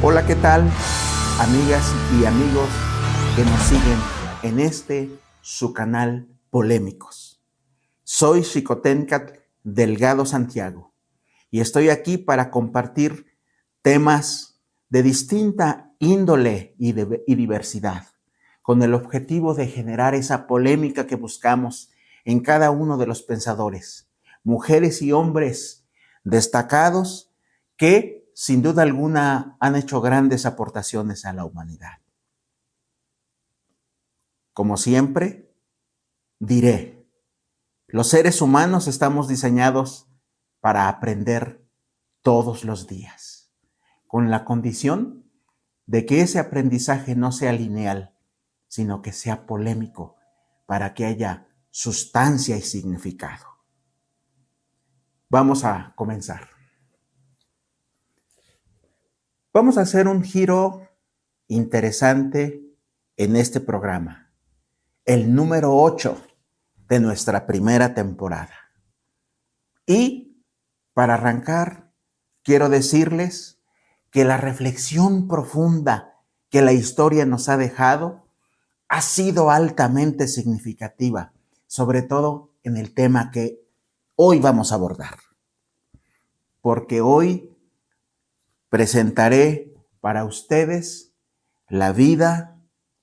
Hola, ¿qué tal? Amigas y amigos que nos siguen en su canal Polémicos. Soy Xicoténcatl Delgado Santiago y estoy aquí para compartir temas de distinta índole y diversidad, con el objetivo de generar esa polémica que buscamos en cada uno de los pensadores, mujeres y hombres destacados que sin duda alguna han hecho grandes aportaciones a la humanidad. Como siempre, diré, los seres humanos estamos diseñados para aprender todos los días, con la condición de que ese aprendizaje no sea lineal, sino que sea polémico, para que haya sustancia y significado. Vamos a comenzar. Vamos a hacer un giro interesante en este programa, el número 8 de nuestra primera temporada. Y para arrancar, quiero decirles que la reflexión profunda que la historia nos ha dejado ha sido altamente significativa, sobre todo en el tema que hoy vamos a abordar. Porque hoy presentaré para ustedes la vida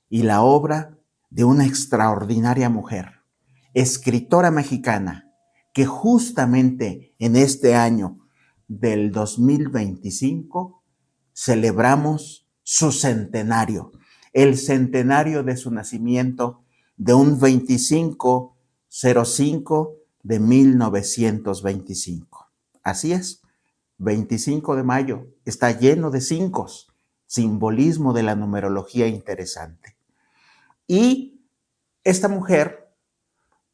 y la obra de una extraordinaria mujer, escritora mexicana, que justamente en este año del 2025 celebramos su centenario, el centenario de su nacimiento de un 25/05 de 1925. Así es. 25 de mayo, está lleno de 5, simbolismo de la numerología interesante. Y esta mujer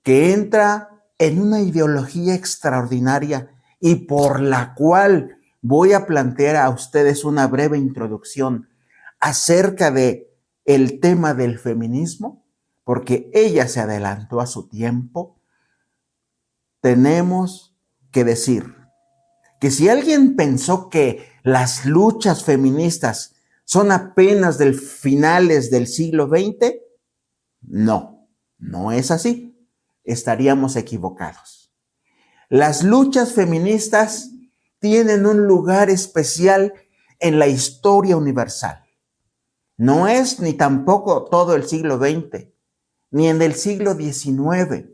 que entra en una ideología extraordinaria y por la cual voy a plantear a ustedes una breve introducción acerca de el tema del feminismo, porque ella se adelantó a su tiempo, tenemos que decir que si alguien pensó que las luchas feministas son apenas del finales del siglo XX, no es así. Estaríamos equivocados. Las luchas feministas tienen un lugar especial en la historia universal. No es ni tampoco todo el siglo XX, ni en el siglo XIX.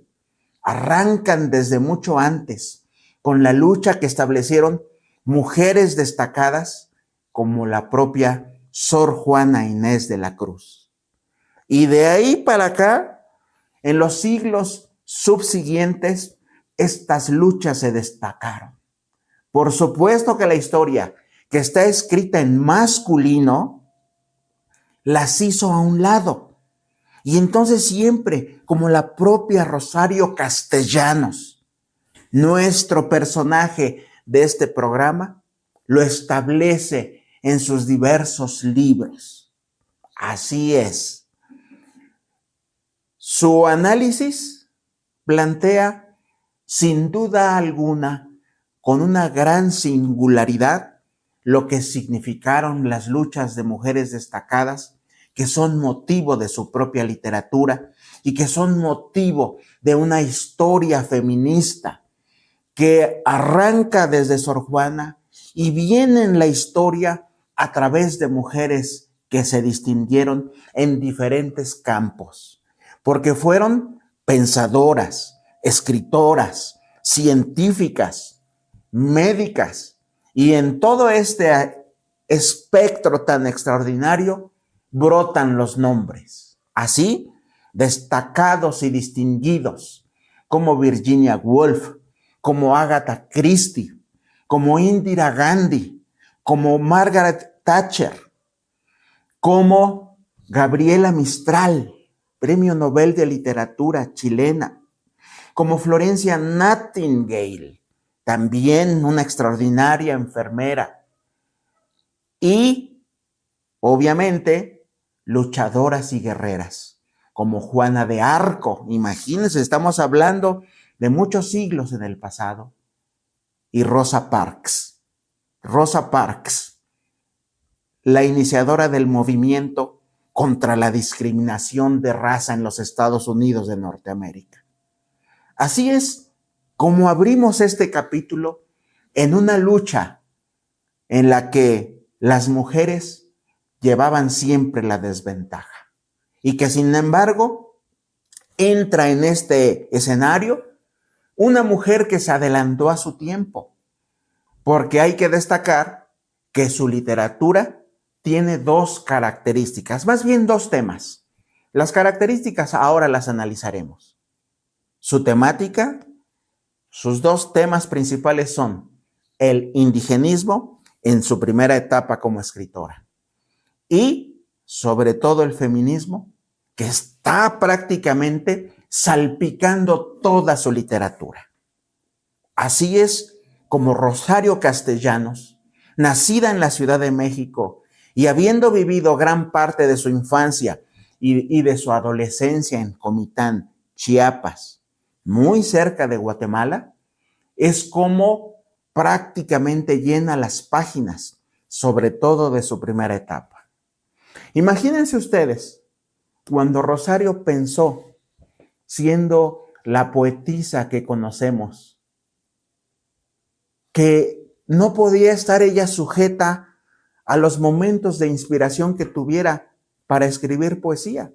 Arrancan desde mucho antes, con la lucha que establecieron mujeres destacadas como la propia Sor Juana Inés de la Cruz. Y de ahí para acá, en los siglos subsiguientes, estas luchas se destacaron. Por supuesto que la historia que está escrita en masculino las hizo a un lado. Y entonces siempre, como la propia Rosario Castellanos, nuestro personaje de este programa, lo establece en sus diversos libros. Así es. Su análisis plantea, sin duda alguna, con una gran singularidad, lo que significaron las luchas de mujeres destacadas, que son motivo de su propia literatura y que son motivo de una historia feminista que arranca desde Sor Juana y viene en la historia a través de mujeres que se distinguieron en diferentes campos, porque fueron pensadoras, escritoras, científicas, médicas, y en todo este espectro tan extraordinario brotan los nombres, así destacados y distinguidos, como Virginia Woolf, como Agatha Christie, como Indira Gandhi, como Margaret Thatcher, como Gabriela Mistral, Premio Nobel de Literatura chilena, como Florencia Nightingale, también una extraordinaria enfermera, y obviamente luchadoras y guerreras, como Juana de Arco. Imagínense, estamos hablando de muchos siglos en el pasado. Y Rosa Parks. Rosa Parks, la iniciadora del movimiento contra la discriminación de raza en los Estados Unidos de Norteamérica. Así es como abrimos este capítulo en una lucha en la que las mujeres llevaban siempre la desventaja y que sin embargo entra en este escenario una mujer que se adelantó a su tiempo, porque hay que destacar que su literatura tiene dos características, más bien dos temas. Las características ahora las analizaremos. Su temática, sus dos temas principales son el indigenismo en su primera etapa como escritora y sobre todo el feminismo, que está prácticamente salpicando toda su literatura. Así es como Rosario Castellanos, nacida en la Ciudad de México y habiendo vivido gran parte de su infancia y de su adolescencia en Comitán, Chiapas, muy cerca de Guatemala, es como prácticamente llena las páginas, sobre todo de su primera etapa. Imagínense ustedes, cuando Rosario pensó, siendo la poetisa que conocemos, que no podía estar ella sujeta a los momentos de inspiración que tuviera para escribir poesía.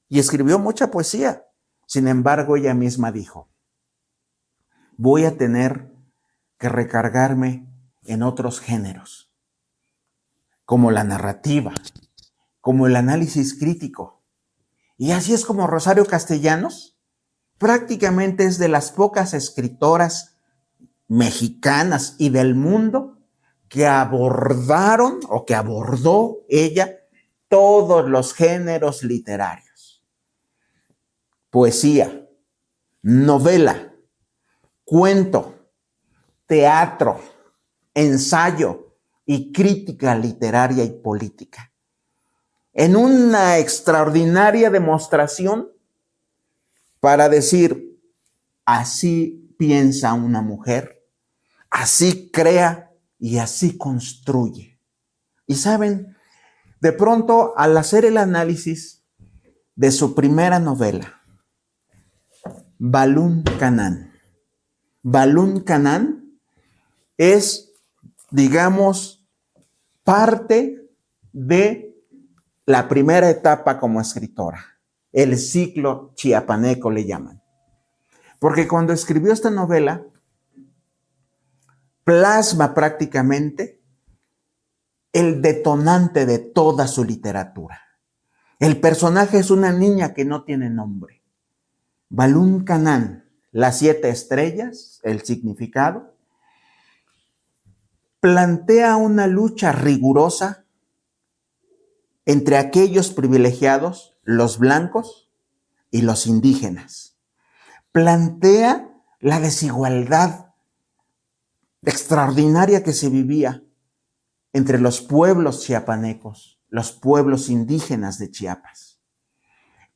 Y escribió mucha poesía. Sin embargo, ella misma dijo, voy a tener que recargarme en otros géneros, como la narrativa, como el análisis crítico. Y así es como Rosario Castellanos prácticamente es de las pocas escritoras mexicanas y del mundo que abordaron o que abordó ella todos los géneros literarios. Poesía, novela, cuento, teatro, ensayo y crítica literaria y política. En una extraordinaria demostración para decir, así piensa una mujer, así crea y así construye. Y saben, de pronto al hacer el análisis de su primera novela, Balún Canán. Balún Canán es, digamos, parte de la primera etapa como escritora. El ciclo chiapaneco le llaman. Porque cuando escribió esta novela, plasma prácticamente el detonante de toda su literatura. El personaje es una niña que no tiene nombre. Balún Canán, las 7 estrellas, el significado, plantea una lucha rigurosa entre aquellos privilegiados, los blancos y los indígenas. Plantea la desigualdad extraordinaria que se vivía entre los pueblos chiapanecos, los pueblos indígenas de Chiapas.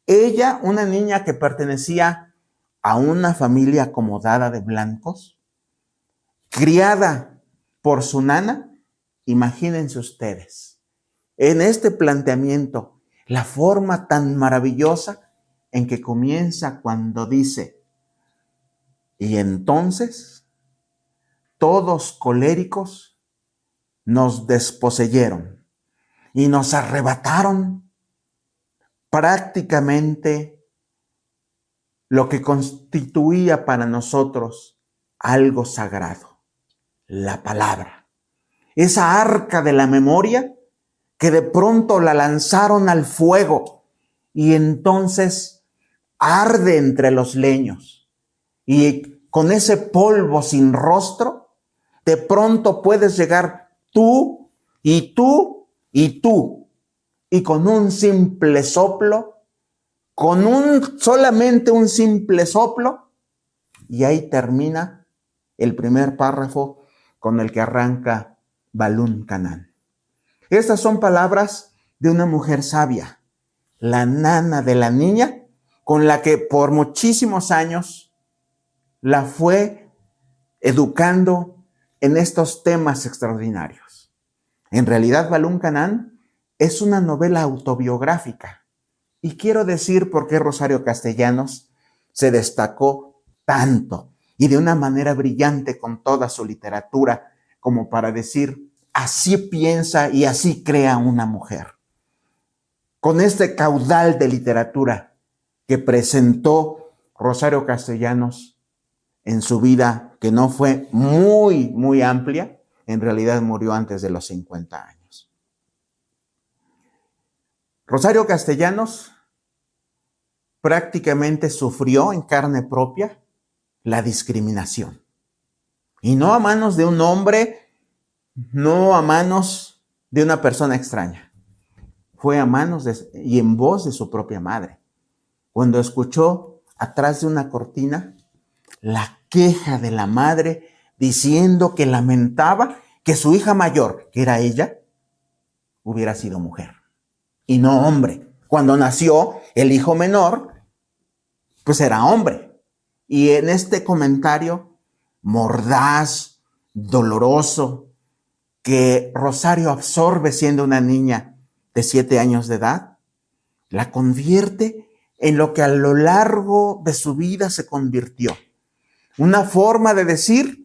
Ella, una niña que pertenecía a una familia acomodada de blancos, criada por su nana, imagínense ustedes, en este planteamiento, la forma tan maravillosa en que comienza cuando dice, y entonces todos coléricos nos desposeyeron y nos arrebataron prácticamente lo que constituía para nosotros algo sagrado, la palabra. Esa arca de la memoria que de pronto la lanzaron al fuego y entonces arde entre los leños. Y con ese polvo sin rostro, de pronto puedes llegar tú y tú y tú. Y con un simple soplo, solamente un simple soplo, y ahí termina el primer párrafo con el que arranca Balún Canán. Estas son palabras de una mujer sabia, la nana de la niña, con la que por muchísimos años la fue educando en estos temas extraordinarios. En realidad, Balún Canán es una novela autobiográfica. Y quiero decir por qué Rosario Castellanos se destacó tanto y de una manera brillante con toda su literatura, como para decir, así piensa y así crea una mujer. Con este caudal de literatura que presentó Rosario Castellanos en su vida, que no fue muy amplia, en realidad murió antes de los 50 años. Rosario Castellanos prácticamente sufrió en carne propia la discriminación. Y no a manos de un hombre, no a manos de una persona extraña. Fue a manos y en voz de su propia madre. Cuando escuchó atrás de una cortina la queja de la madre diciendo que lamentaba que su hija mayor, que era ella, hubiera sido mujer y no hombre. Cuando nació el hijo menor, pues era hombre. Y en este comentario mordaz, doloroso, que Rosario absorbe siendo una niña de 7 años de edad, la convierte en lo que a lo largo de su vida se convirtió. Una forma de decir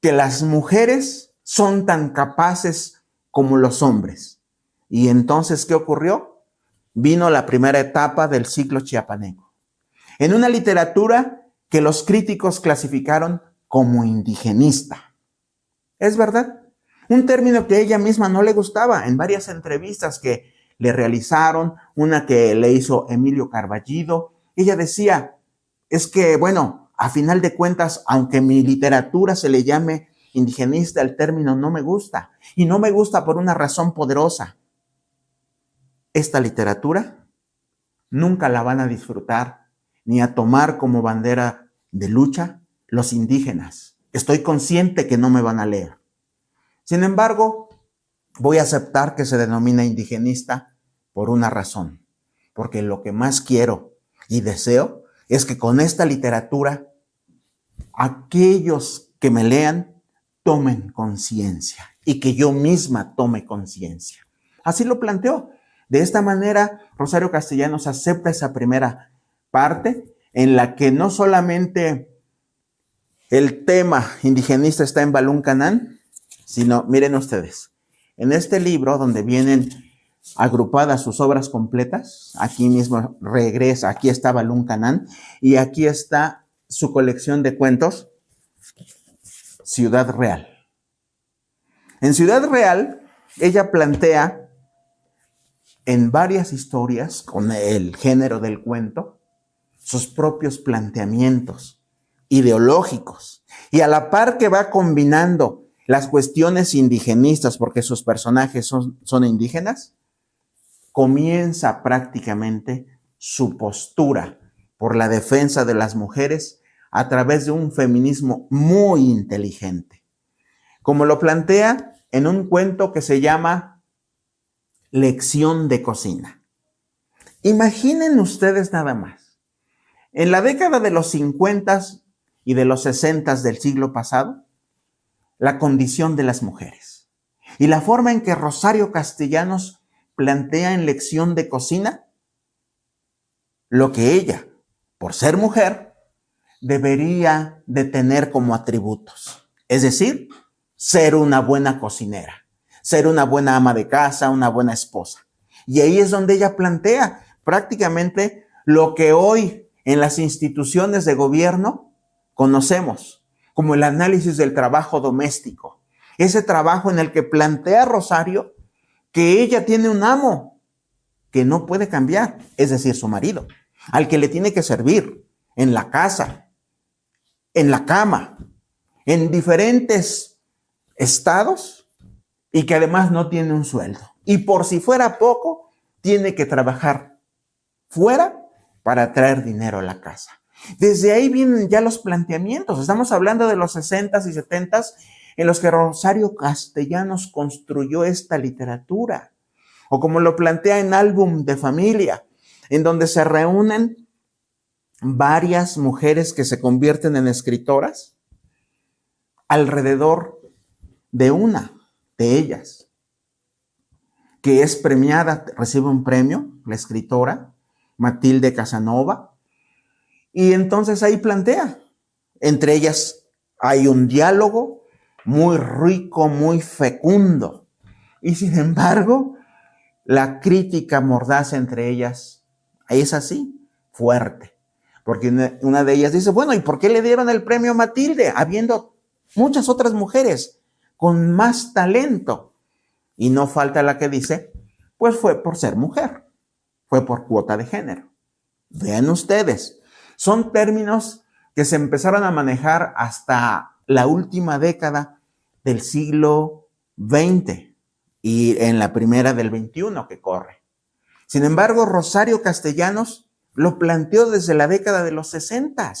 que las mujeres son tan capaces como los hombres. Y entonces, ¿qué ocurrió? Vino la primera etapa del ciclo chiapaneco. En una literatura que los críticos clasificaron como indigenista. ¿Es verdad? Un término que a ella misma no le gustaba. En varias entrevistas que le realizaron, una que le hizo Emilio Carballido, ella decía, es que, bueno, a final de cuentas, aunque mi literatura se le llame indigenista, el término no me gusta. Y no me gusta por una razón poderosa. Esta literatura nunca la van a disfrutar ni a tomar como bandera de lucha los indígenas. Estoy consciente que no me van a leer. Sin embargo, voy a aceptar que se denomina indigenista por una razón. Porque lo que más quiero y deseo es que con esta literatura aquellos que me lean tomen conciencia y que yo misma tome conciencia. Así lo planteó. De esta manera, Rosario Castellanos acepta esa primera parte en la que no solamente el tema indigenista está en Balún Canán, sino, miren ustedes, en este libro donde vienen agrupadas sus obras completas, aquí mismo regresa, aquí está Balún Canán y aquí está su colección de cuentos, Ciudad Real. En Ciudad Real, ella plantea en varias historias, con el género del cuento, sus propios planteamientos ideológicos. Y a la par que va combinando las cuestiones indigenistas, porque sus personajes son indígenas, comienza prácticamente su postura por la defensa de las mujeres a través de un feminismo muy inteligente. Como lo plantea en un cuento que se llama Lección de cocina. Imaginen ustedes nada más. En la década de los 50 y de los 60 del siglo pasado, la condición de las mujeres y la forma en que Rosario Castellanos plantea en Lección de cocina lo que ella, por ser mujer, debería de tener como atributos. Es decir, ser una buena cocinera, ser una buena ama de casa, una buena esposa. Y ahí es donde ella plantea prácticamente lo que hoy en las instituciones de gobierno conocemos como el análisis del trabajo doméstico. Ese trabajo en el que plantea Rosario que ella tiene un amo que no puede cambiar, es decir, su marido, al que le tiene que servir en la casa, en la cama, en diferentes estados, y que además no tiene un sueldo. Y por si fuera poco, tiene que trabajar fuera para traer dinero a la casa. Desde ahí vienen ya los planteamientos. Estamos hablando de los 60s y 70s en los que Rosario Castellanos construyó esta literatura. O como lo plantea en Álbum de Familia, en donde se reúnen varias mujeres que se convierten en escritoras alrededor de una de ellas. que es premiada, recibe un premio, la escritora Matilde Casanova, y entonces ahí plantea, entre ellas hay un diálogo muy rico, muy fecundo, y sin embargo, la crítica mordaz entre ellas es así, fuerte, porque una de ellas dice, bueno, ¿y por qué le dieron el premio a Matilde, habiendo muchas otras mujeres con más talento? Y no falta la que dice, pues fue por ser mujer, fue por cuota de género. Vean ustedes, son términos que se empezaron a manejar hasta la última década del siglo XX y en la primera del XXI que corre. Sin embargo, Rosario Castellanos lo planteó desde la década de los 60.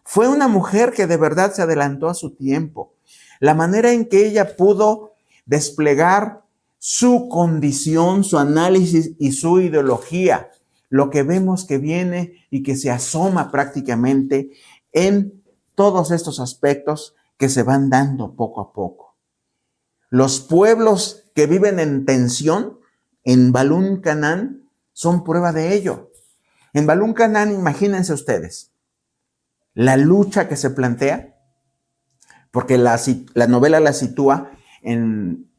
Fue una mujer que de verdad se adelantó a su tiempo. La manera en que ella pudo desplegar su condición, su análisis y su ideología, lo que vemos que viene y que se asoma prácticamente en todos estos aspectos que se van dando poco a poco. Los pueblos que viven en tensión, en Balún Canán, son prueba de ello. En Balún Canán, imagínense ustedes, la lucha que se plantea, porque la novela la sitúa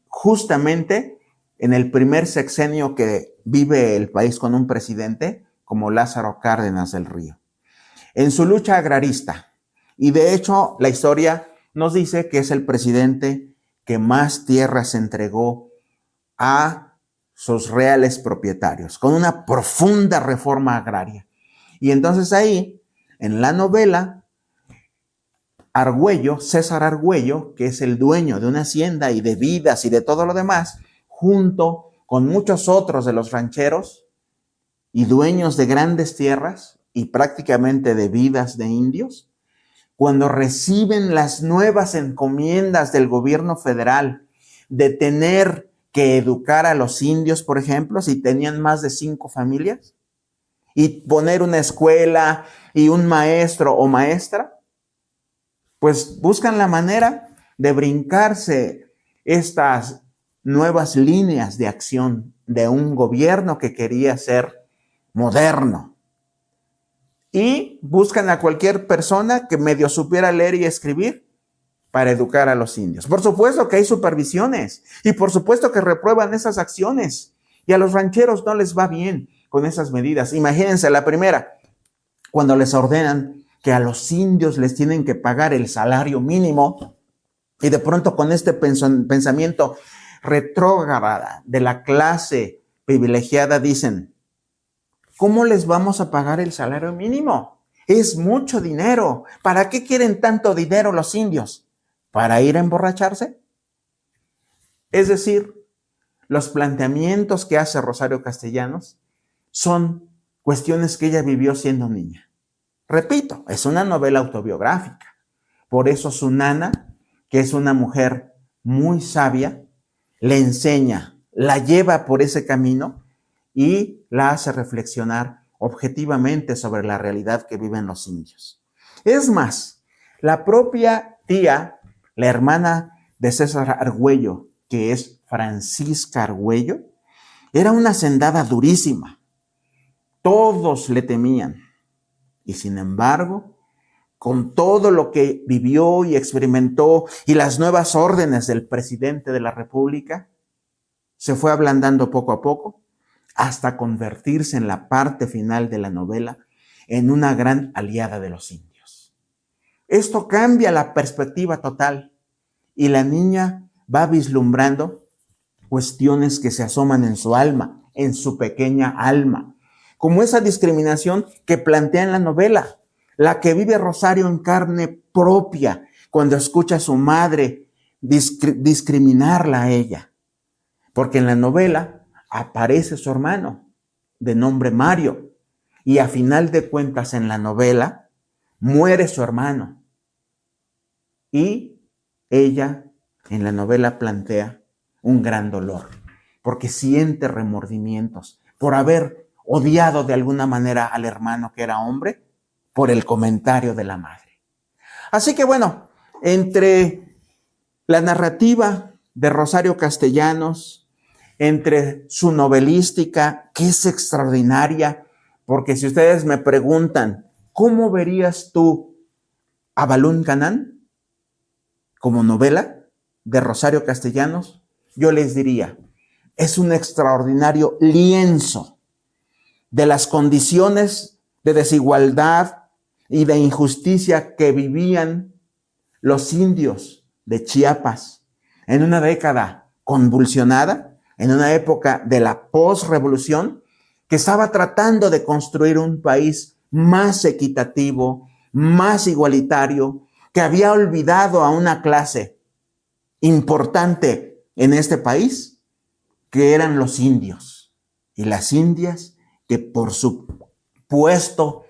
justamente en el primer sexenio que vive el país con un presidente como Lázaro Cárdenas del Río, en su lucha agrarista. Y de hecho, la historia nos dice que es el presidente que más tierras entregó a sus reales propietarios, con una profunda reforma agraria. Y entonces ahí, en la novela, Argüello, César Argüello, que es el dueño de una hacienda y de vidas y de todo lo demás, junto con muchos otros de los rancheros y dueños de grandes tierras y prácticamente de vidas de indios, cuando reciben las nuevas encomiendas del gobierno federal de tener que educar a los indios, por ejemplo, si tenían más de 5 familias, y poner una escuela y un maestro o maestra, pues buscan la manera de brincarse estas nuevas líneas de acción de un gobierno que quería ser moderno. Y buscan a cualquier persona que medio supiera leer y escribir para educar a los indios. Por supuesto que hay supervisiones y por supuesto que reprueban esas acciones y a los rancheros no les va bien con esas medidas. Imagínense la primera, cuando les ordenan que a los indios les tienen que pagar el salario mínimo y de pronto con este pensamiento retrógrada de la clase privilegiada dicen, ¿cómo les vamos a pagar el salario mínimo? Es mucho dinero. ¿Para qué quieren tanto dinero los indios? ¿Para ir a emborracharse? Es decir, los planteamientos que hace Rosario Castellanos son cuestiones que ella vivió siendo niña. Repito, es una novela autobiográfica. Por eso su nana, que es una mujer muy sabia, le enseña, la lleva por ese camino y la hace reflexionar objetivamente sobre la realidad que viven los indios. Es más, la propia tía, la hermana de César Argüello, que es Francisca Argüello, era una hacendada durísima. Todos le temían. Y sin embargo, con todo lo que vivió y experimentó y las nuevas órdenes del presidente de la República, se fue ablandando poco a poco hasta convertirse en la parte final de la novela en una gran aliada de los indios. Esto cambia la perspectiva total y la niña va vislumbrando cuestiones que se asoman en su alma, en su pequeña alma, como esa discriminación que plantea en la novela, la que vive Rosario en carne propia cuando escucha a su madre discriminarla a ella. Porque en la novela aparece su hermano, de nombre Mario, y a final de cuentas en la novela muere su hermano. Y ella en la novela plantea un gran dolor, porque siente remordimientos por haber odiado de alguna manera al hermano que era hombre por el comentario de la madre. Así que bueno, entre la narrativa de Rosario Castellanos, entre su novelística, que es extraordinaria, porque si ustedes me preguntan, ¿cómo verías tú a Balún Canán como novela de Rosario Castellanos? Yo les diría, es un extraordinario lienzo de las condiciones de desigualdad y de injusticia que vivían los indios de Chiapas en una década convulsionada, en una época de la posrevolución, que estaba tratando de construir un país más equitativo, más igualitario, que había olvidado a una clase importante en este país, que eran los indios y las indias, que por supuesto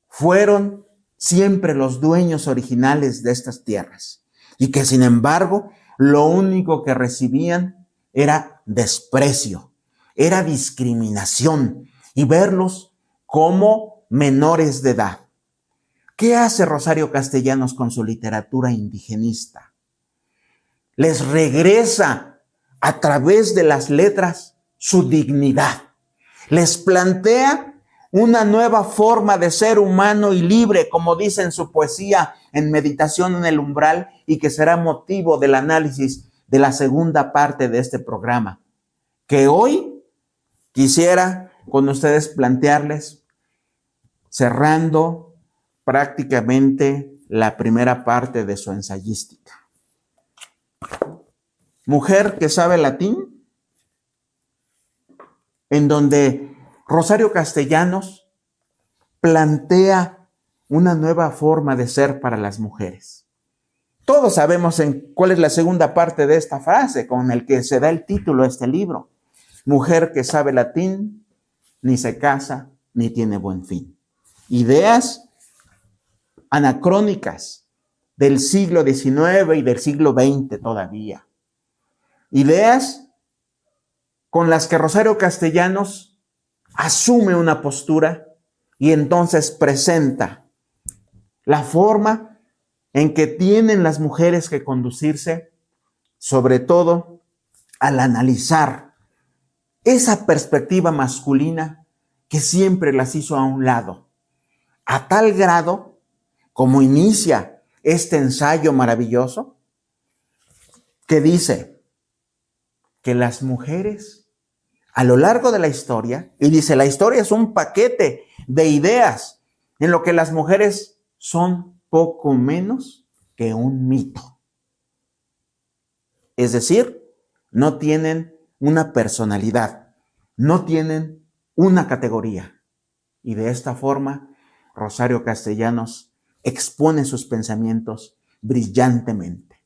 fueron siempre los dueños originales de estas tierras y que sin embargo lo único que recibían era desprecio, era discriminación y verlos como menores de edad. ¿Qué hace Rosario Castellanos con su literatura indigenista? Les regresa a través de las letras su dignidad. Les plantea una nueva forma de ser humano y libre, como dice en su poesía en Meditación en el Umbral, y que será motivo del análisis de la segunda parte de este programa, que hoy quisiera con ustedes plantearles, cerrando prácticamente la primera parte de su ensayística. Mujer que sabe latín, en donde Rosario Castellanos plantea una nueva forma de ser para las mujeres. Todos sabemos cuál es la segunda parte de esta frase con el que se da el título de este libro. Mujer que sabe latín, ni se casa, ni tiene buen fin. Ideas anacrónicas del siglo XIX y del siglo XX todavía. Ideas con las que Rosario Castellanos asume una postura y entonces presenta la forma en que tienen las mujeres que conducirse, sobre todo al analizar esa perspectiva masculina que siempre las hizo a un lado, a tal grado como inicia este ensayo maravilloso, que dice que las mujeres a lo largo de la historia, y dice, la historia es un paquete de ideas en lo que las mujeres son poco menos que un mito. Es decir, no tienen una personalidad, no tienen una categoría. Y de esta forma, Rosario Castellanos expone sus pensamientos brillantemente.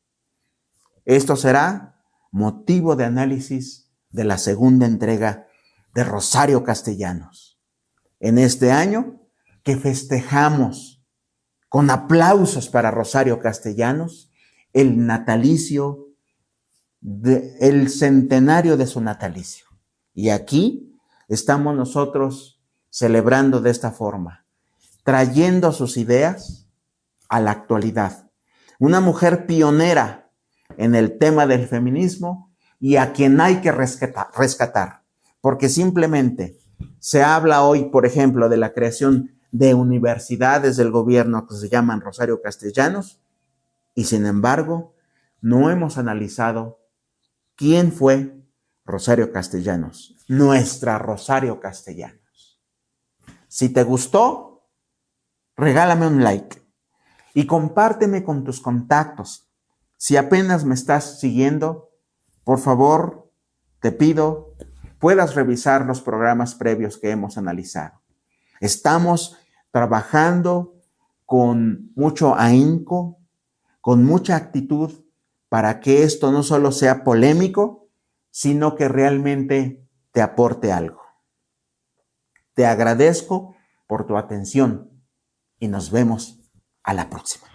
Esto será motivo de análisis de la segunda entrega de Rosario Castellanos. En este año que festejamos con aplausos para Rosario Castellanos el natalicio, el centenario de su natalicio. Y aquí estamos nosotros celebrando de esta forma, trayendo sus ideas a la actualidad. Una mujer pionera en el tema del feminismo y a quien hay que rescatar, porque simplemente se habla hoy, por ejemplo, de la creación de universidades del gobierno que se llaman Rosario Castellanos, y sin embargo, no hemos analizado quién fue Rosario Castellanos, nuestra Rosario Castellanos. Si te gustó, regálame un like y compárteme con tus contactos. Si apenas me estás siguiendo, por favor, te pido, puedas revisar los programas previos que hemos analizado. Estamos trabajando con mucho ahínco, con mucha actitud, para que esto no solo sea polémico, sino que realmente te aporte algo. Te agradezco por tu atención y nos vemos a la próxima.